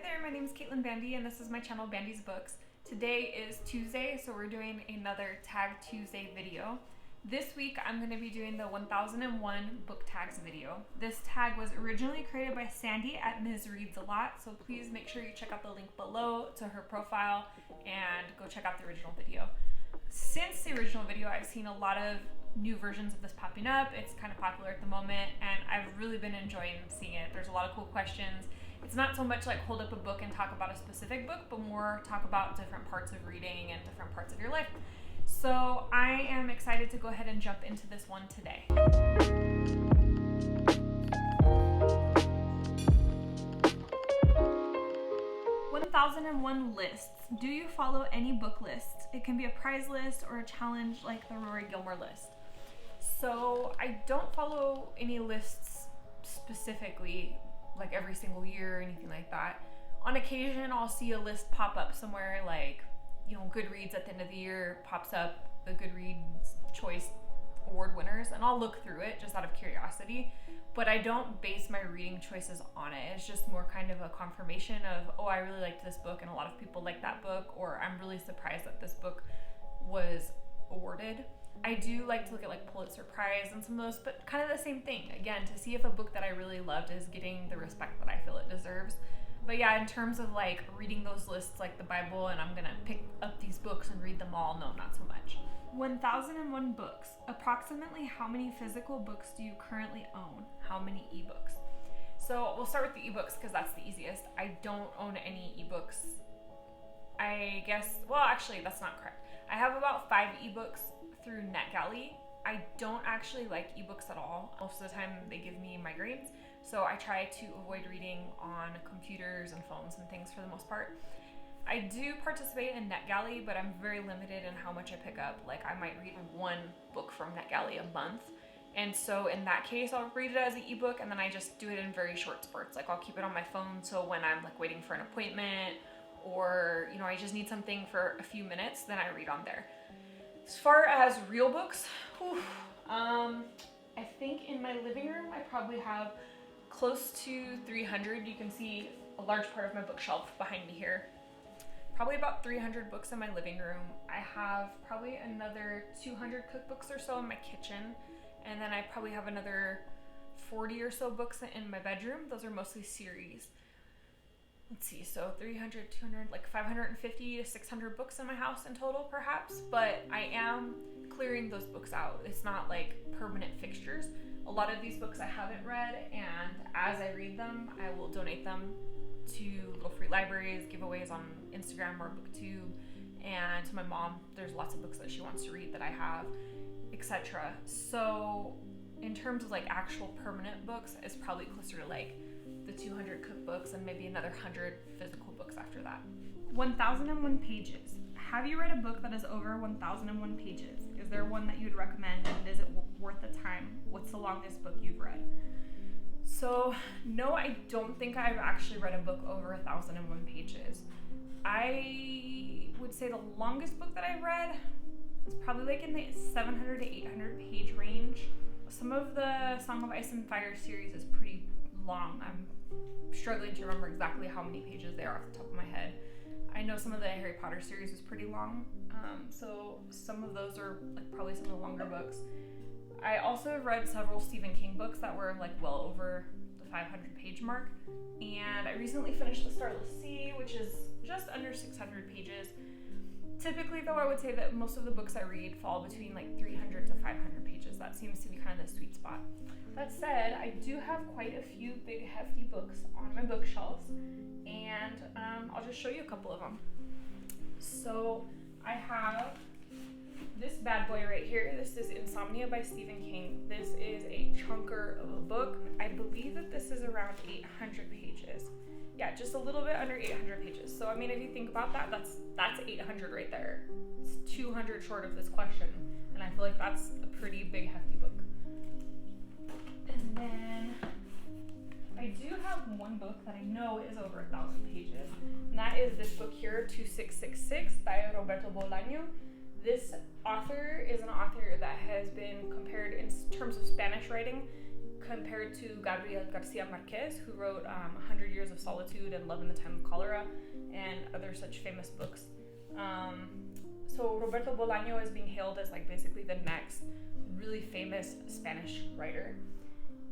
there, my name is Caitlin Bandy and this is my channel Bandy's Books. Today is Tuesday, so we're doing another Tag Tuesday video. This week I'm going to be doing the 1001 book tags video. This tag was originally created by Sandy at Ms.Reads a lot, so please make sure you check out the link below to her profile and go check out the original video. Since the original video, I've seen a lot of new versions of this popping up. It's kind of popular at the moment and I've really been enjoying seeing it. There's a lot of cool questions. It's not so much like hold up a book and talk about a specific book, but more talk about different parts of reading and different parts of your life. So I am excited to go ahead and jump into this one today. 1001 lists. Do you follow any book lists? It can be a prize list or a challenge like the Rory Gilmore list. So I don't follow any lists specifically, like every single year or anything like that. On occasion, I'll see a list pop up somewhere, like, Goodreads at the end of the year pops up the Goodreads Choice Award winners, and I'll look through it just out of curiosity. But I don't base my reading choices on it. It's just more kind of a confirmation of, oh, I really liked this book and a lot of people like that book, or I'm really surprised that this book was awarded. I do like to look at like Pulitzer Prize and some of those, but kind of the same thing. Again, to see if a book that I really loved is getting the respect that I feel it deserves. But yeah, in terms of like reading those lists like the Bible and I'm gonna pick up these books and read them all, no, not so much. 1001 books. Approximately how many physical books do you currently own? How many ebooks? So we'll start with the ebooks because that's the easiest. I don't own any ebooks. I guess, well, actually that's not correct. I have about 5 ebooks through NetGalley. I don't actually like ebooks at all. Most of the time they give me migraines, so I try to avoid reading on computers and phones and things for the most part. I do participate in NetGalley, but I'm very limited in how much I pick up. Like I might read one book from NetGalley a month, and so in that case I'll read it as an ebook and then I just do it in very short spurts. Like I'll keep it on my phone, so when I'm like waiting for an appointment or I just need something for a few minutes, then I read on there. As far as real books, I think in my living room I probably have close to 300. You can see a large part of my bookshelf behind me here. Probably about 300 books in my living room. I have probably another 200 cookbooks or so in my kitchen, and then I probably have another 40 or so books in my bedroom. Those are mostly series. Let's see, so 300, 200, like 550 to 600 books in my house in total perhaps, but I am clearing those books out. It's not like permanent fixtures. A lot of these books I haven't read, and as I read them, I will donate them to little free libraries, giveaways on Instagram or Booktube, and to my mom. There's lots of books that she wants to read that I have, etc. So in terms of like actual permanent books, it's probably closer to like the 200 cookbooks and maybe another 100 physical books after that. 1001 pages. Have you read a book that is over 1001 pages? Is there one that you would recommend, and is it worth the time? What's the longest book you've read? So no, I don't think I've actually read a book over 1001 pages. I would say the longest book that I've read is probably like in the 700 to 800 page range. Some of the Song of Ice and Fire series is pretty long. I'm struggling to remember exactly how many pages they are off the top of my head. I know some of the Harry Potter series is pretty long, so some of those are like probably some of the longer books. I also have read several Stephen King books that were like well over the 500 page mark, and I recently finished The Starless Sea, which is just under 600 pages. Typically though, I would say that most of the books I read fall between like 300 to 500 pages. That seems to be kind of the sweet spot. That said, I do have quite a few big hefty books on my bookshelves, and I'll just show you a couple of them. So I have this bad boy right here. This is Insomnia by Stephen King. This is a chunker of a book. I believe that this is around 800 pages. Yeah, just a little bit under 800 pages. So I mean, if you think about that, that's 800 right there. It's 200 short of this question, and I feel like that's a pretty big hefty book. And then I do have one book that I know is over 1,000 pages, and that is this book here, 2666 by Roberto Bolaño. This author is an author that has been compared in terms of Spanish writing compared to Gabriel Garcia Marquez, who wrote 100 Years of Solitude and Love in the Time of Cholera and other such famous books. So Roberto Bolaño is being hailed as like basically the next really famous Spanish writer.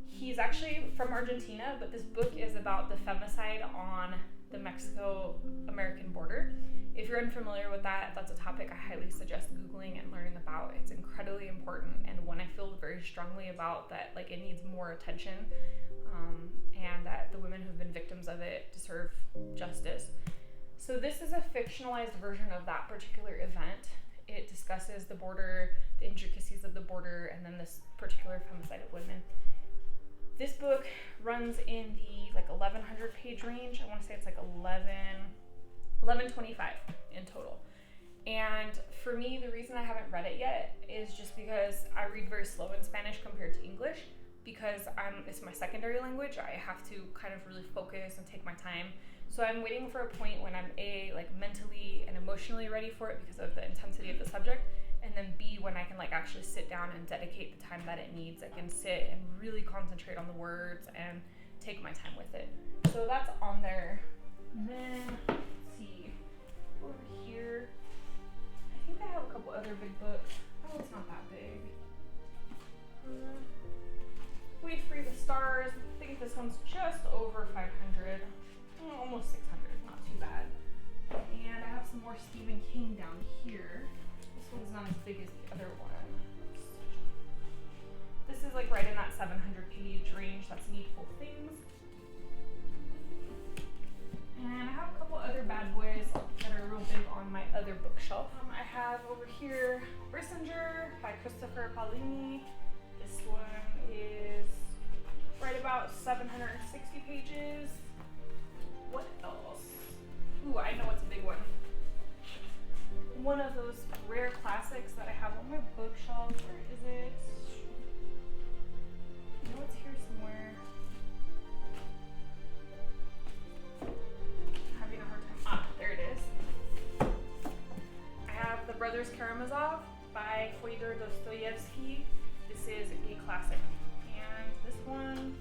He's actually from Argentina, but this book is about the femicide on the Mexico-American border. If you're unfamiliar with that, if that's a topic I highly suggest Googling and learning about. It's incredibly important, and one I feel very strongly about, that like it needs more attention, and that the women who've been victims of it deserve justice. So this is a fictionalized version of that particular event. It discusses the border, the intricacies of the border, and then this particular femicide of women. This book runs in the like 1,100 page range. I want to say it's like 1125 in total. And for me, the reason I haven't read it yet is just because I read very slow in Spanish compared to English, because it's my secondary language. I have to kind of really focus and take my time. So I'm waiting for a point when I'm like mentally and emotionally ready for it because of the intensity of the subject, and then B, when I can like actually sit down and dedicate the time that it needs. I can sit and really concentrate on the words and take my time with it. So that's on there. And then, let's see, over here, I think I have a couple other big books. Oh, it's not that big. We Free the Stars. I think this one's just over 500. Almost 600, not too bad. And I have some more Stephen King down here. This one's not as big as the other one. This is like right in that 700 page range. That's Needful Things. And I have a couple other bad boys that are real big on my other bookshelf. I have over here Brissinger by Christopher Paolini. This one is right about 760 pages. What else? Ooh, I know it's a big one. One of those rare classics that I have on my bookshelf. Where is it? I know it's here somewhere. I'm having a hard time. Ah, there it is. I have The Brothers Karamazov by Fyodor Dostoevsky. This is a classic. And this one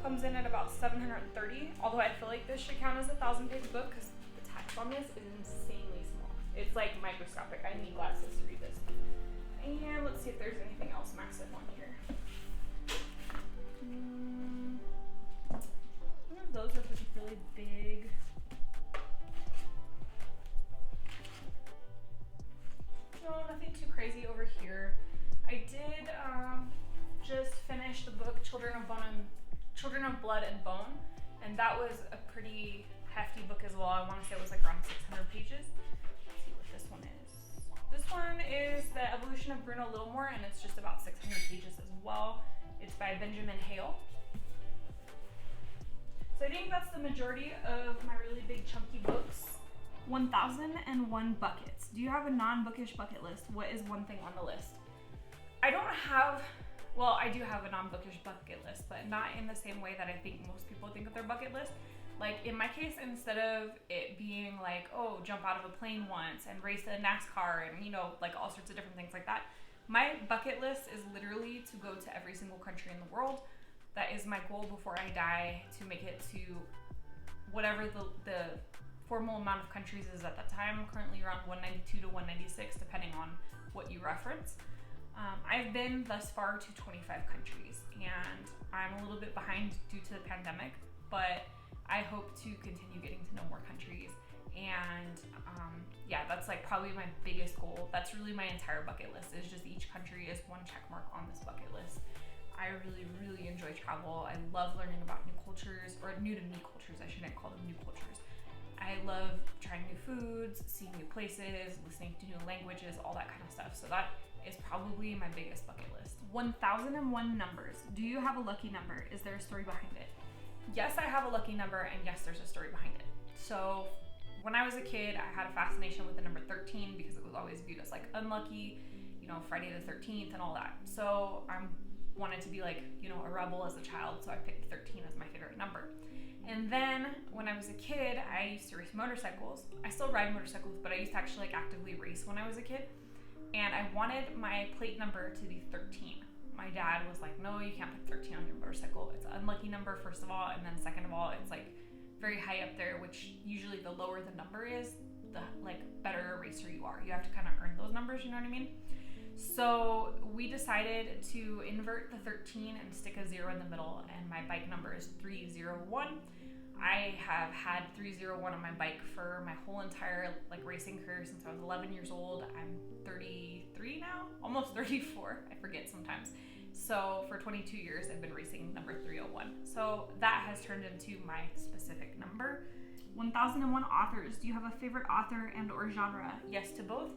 comes in at about 730, although I feel like this should count as a 1,000-page book because the text on this is insanely small. It's like microscopic. I need glasses to read this. And let's see if there's anything else massive on here. One of those are particularly big. No, nothing too crazy over here. I did just finish the book Children of Blood and Bone, and that was a pretty hefty book as well. I want to say it was like around 600 pages. Let's see what this one is. This one is The Evolution of Bruno Littlemore, and it's just about 600 pages as well. It's by Benjamin Hale. So I think that's the majority of my really big chunky books. 1,001 buckets. Do you have a non-bookish bucket list? What is one thing on the list? I don't have, well, I do have a non-bookish bucket list, but not in the same way that I think most people think of their bucket list. Like in my case, instead of it being like, oh, jump out of a plane once and race a NASCAR and, you know, like all sorts of different things like that, my bucket list is literally to go to every single country in the world. That is my goal before I die, to make it to whatever the formal amount of countries is at that time. I'm currently around 192 to 196, depending on what you reference. I've been thus far to 25 countries, and I'm a little bit behind due to the pandemic, but I hope to continue getting to know more countries. And yeah, that's like probably my biggest goal. That's really my entire bucket list, is just each country is one check mark on this bucket list. I really, really enjoy travel. I love learning about new cultures, or new to me cultures. I shouldn't call them new cultures. I love trying new foods, seeing new places, listening to new languages, all that kind of stuff. So that is probably my biggest bucket list. 1,001 numbers. Do you have a lucky number? Is there a story behind it? Yes, I have a lucky number, and yes, there's a story behind it. So when I was a kid, I had a fascination with the number 13 because it was always viewed as like unlucky, you know, Friday the 13th and all that. So I wanted to be like, you know, a rebel as a child, so I picked 13 as my favorite number. And then when I was a kid, I used to race motorcycles. I still ride motorcycles, but I used to actually like actively race when I was a kid. And I wanted my plate number to be 13. my dad was like, no, you can't put 13 on your motorcycle. It's an unlucky number, first of all, and then second of all, it's like very high up there, which usually the lower the number is, the like better a racer you are. You have to kind of earn those numbers, you know what I mean? So we decided to invert the 13 and stick a 0 in the middle, and my bike number is 301. I have had 301 on my bike for my whole entire like racing career since I was 11 years old. I'm 33 now, almost 34. I forget sometimes. So for 22 years, I've been racing number 301. So that has turned into my specific number. 1001 authors. Do you have a favorite author and or genre? Yes to both.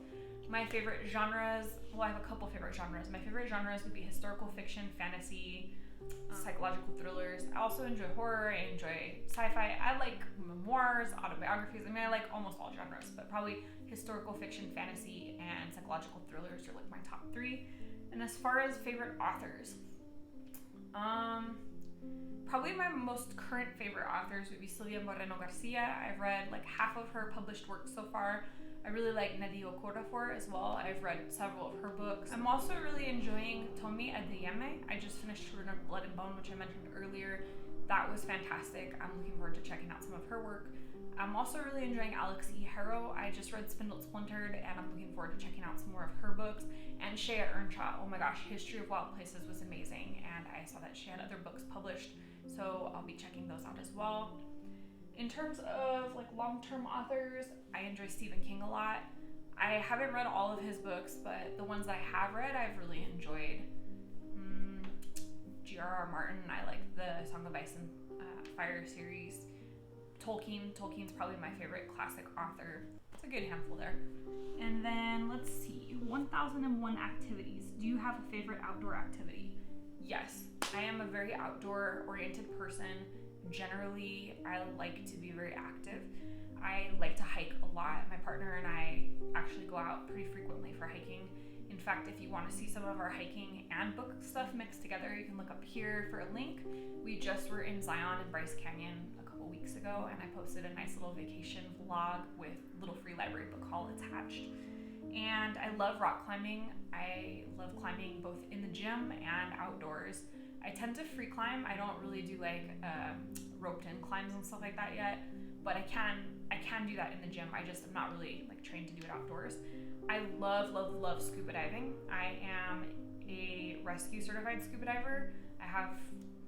My favorite genres, well, I have a couple favorite genres. My favorite genres would be historical fiction, fantasy, psychological thrillers. I also enjoy horror. I enjoy sci-fi. I like memoirs, autobiographies. I mean, I like almost all genres, but probably historical fiction, fantasy, and psychological thrillers are like my top 3. And as far as favorite authors, probably my most current favorite authors would be Silvia Moreno Garcia. I've read like half of her published work so far. I really like Nnedi Okorafor as well. I've read several of her books. I'm also really enjoying Tomi Adeyemi. I just finished Children of Blood and Bone, which I mentioned earlier. That was fantastic. I'm looking forward to checking out some of her work. I'm also really enjoying Alex E. Harrow. I just read Spindled Splintered, and I'm looking forward to checking out some more of her books. And Shea Earnshaw. Oh my gosh, History of Wild Places was amazing, and I saw that she had other books published, so I'll be checking those out as well. In terms of like long-term authors, I enjoy Stephen King a lot. I haven't read all of his books, but the ones that I have read, I've really enjoyed. G.R.R. Martin, I like the Song of Ice and Fire series. Tolkien's probably my favorite classic author. It's a good handful there. And then let's see, 1001 activities. Do you have a favorite outdoor activity? Yes, I am a very outdoor-oriented person. Generally, I like to be very active. I like to hike a lot. My partner and I actually go out pretty frequently for hiking. In fact, if you want to see some of our hiking and book stuff mixed together, you can look up here for a link. We just were in Zion and Bryce Canyon a couple weeks ago, and I posted a nice little vacation vlog with little free library book haul attached. And I love rock climbing. I love climbing both in the gym and outdoors. I tend to free climb. I don't really do like roped in climbs and stuff like that yet, but I can do that in the gym. I just am not really like trained to do it outdoors. I love scuba diving. I am a rescue certified scuba diver. I have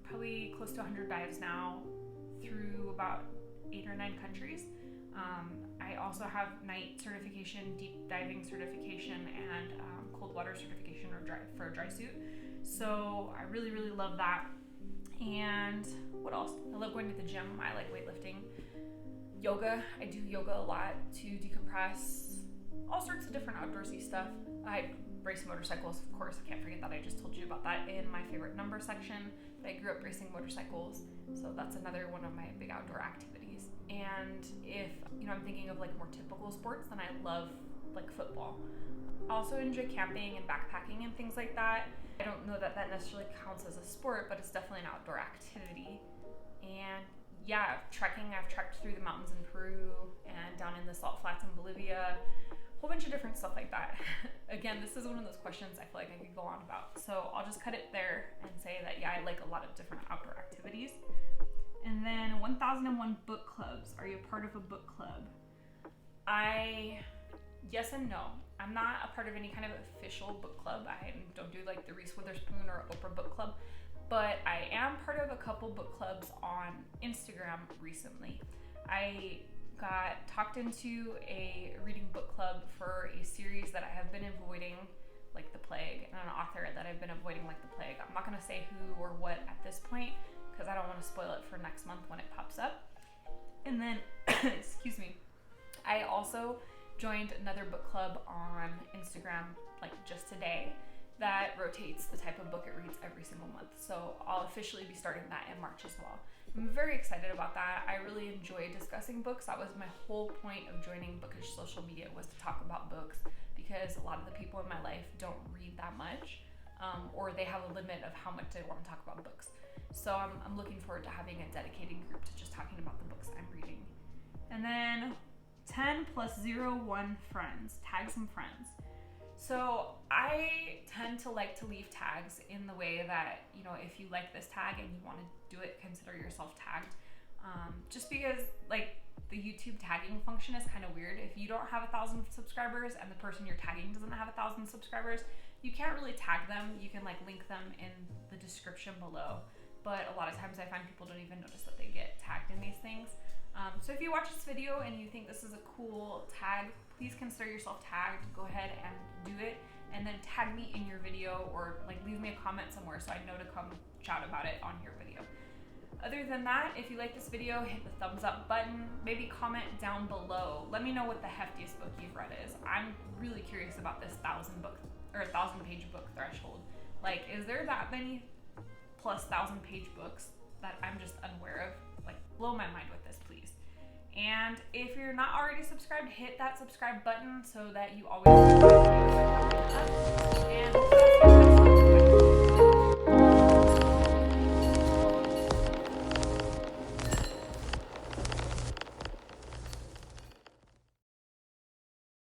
probably close to 100 dives now through about 8 or 9 countries. I also have night certification, deep diving certification, and cold water certification for a dry suit. So I really love that. And what else? I love going to the gym. I like weightlifting. Yoga. I do yoga a lot to decompress. All sorts of different outdoorsy stuff. I race motorcycles, of course. I can't forget that. I just told you about that in my favorite number section. I grew up racing motorcycles, so that's another one of my big outdoor activities. And if I'm thinking of like more typical sports, then I love like football. I also enjoy camping and backpacking and things like that. I don't know that necessarily counts as a sport, but it's definitely an outdoor activity. And yeah, trekking. I've trekked through the mountains in Peru and down in the salt flats in Bolivia. A whole bunch of different stuff like that. Again, this is one of those questions I feel like I could go on about. So I'll just cut it there and say that yeah, I like a lot of different outdoor activities. And then 1001 book clubs. Are you a part of a book club? Yes and no. I'm not a part of any kind of official book club. I don't do like the Reese Witherspoon or Oprah book club, but I am part of a couple book clubs on Instagram recently. I got talked into a reading book club for a series that I have been avoiding like the plague, and an author that I've been avoiding like the plague. I'm not going to say who or what at this point because I don't want to spoil it for next month when it pops up. And then, excuse me, I also joined another book club on Instagram like just today that rotates the type of book it reads every single month. So I'll officially be starting that in March as well. I'm very excited about that. I really enjoy discussing books. That was my whole point of joining Bookish social media, was to talk about books, because a lot of the people in my life don't read that much, or they have a limit of how much they want to talk about books. So I'm looking forward to having a dedicated group to just talking about the books I'm reading. And then 10 + 0 1 friends. Tag some friends. So I tend to like to leave tags in the way that, you know, if you like this tag and you want to do it, consider yourself tagged. Just because like the YouTube tagging function is kind of weird. If you don't have 1,000 subscribers and the person you're tagging doesn't have 1,000 subscribers, you can't really tag them. You can like link them in the description below. But a lot of times I find people don't even notice that they get tagged in these things. So if you watch this video and you think this is a cool tag, please consider yourself tagged. Go ahead and do it, and then tag me in your video, or like leave me a comment somewhere so I know to come chat about it on your video. Other than that, if you like this video, hit the thumbs up button. Maybe comment down below. Let me know what the heftiest book you've read is. I'm really curious about this 1,000-page book threshold. Like, is there that many plus 1,000-page books that I'm just unaware of? Like, blow my mind with this, please. And if you're not already subscribed, hit that subscribe button so that you always get my videos. And